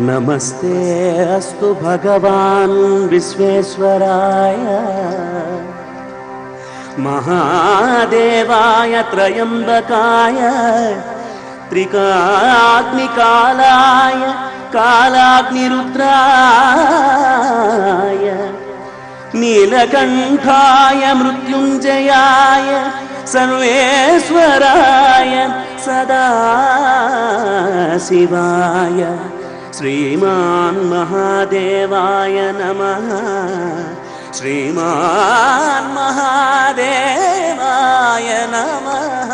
नमस्ते अस्तु भगवान् विश्वेश्वराय महादेवाय त्रयंबकाय त्रिकाग्निकालाय कालाग्निरुद्राय नीलकंठाय मृत्युंजयाय सर्वेश्वराय सदाशिवाय श्रीमान् महादेवाय नमः। श्रीमान् महादेवाय नमः।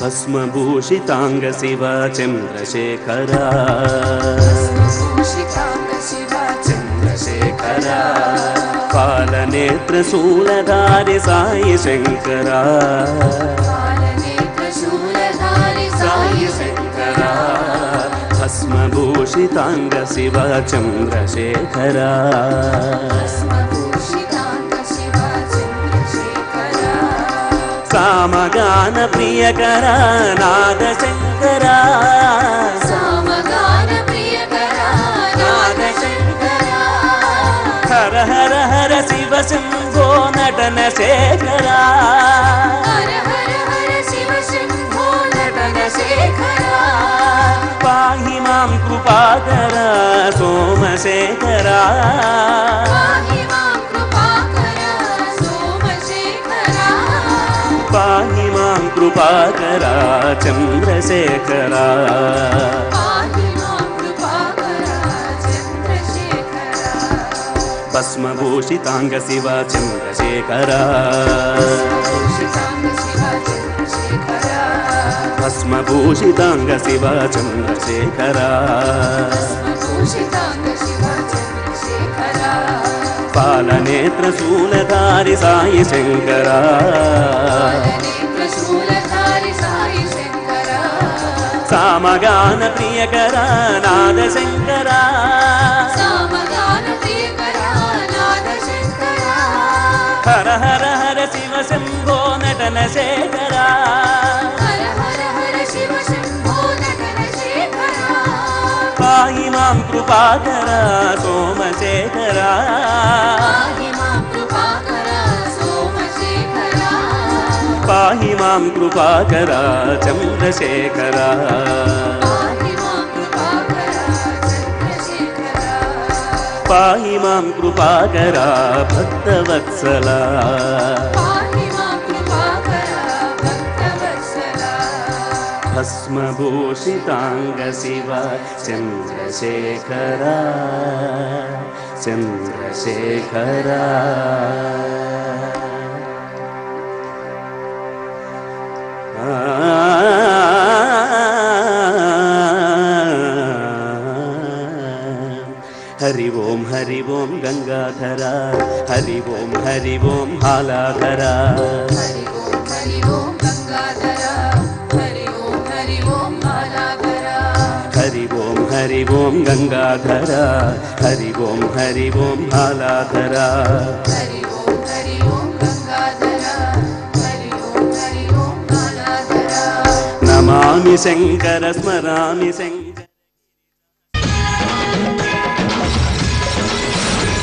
भस्मभूषितांग शिव चंद्रशेखरा चंद्रशेखरा कालनेत्र शूलधारि साई शंकरा साई शंकरा भस्मभूषितांग शिव चंद्रशेखरा सामगान प्रियकरा नादशंकरा सामगान प्रियकरा नादशंकरा हर हर हर शिव शंभो नटन शेखरा हर हर हर शिव शंभो नटन शेखरा पाहि मां कृपाकरा सोमशेखरा पाहि मां कृपाकरा सोमशेखरा पाहि मां कृपाकरा चंद्रशेखरा पाहि मां कृपाकरा चंद्रशेखरा भस्मभूषितांग शिव चंद्रशेखरा भस्मभूषितांग शिव चंद्रशेखरा पालनेत्र शूलधारि साई शंकरा सामगान प्रियकरा नादशंकरा हर हर हर शिव शंभो नटन शेखरा पाहि मां कृपाकरा सोमशेखरा पाहि मां कृपाकरा चंद्रशेखरा पाहि मां कृपाकरा भक्तवत्सला भस्मभूषितांग शिव चंद्रशेखरा चंद्रशेखरा हरि ओम गंगाधरा हरि ओम हालाधरा हरि ओम गंगाधरा हरि ओम हालाधरा हरि ओम गंगाधरा हरि ओम हालाधरा हरि ओम गंगाधरा हरि ओम हालाधरा नमामि शंकर स्मरामि शंकर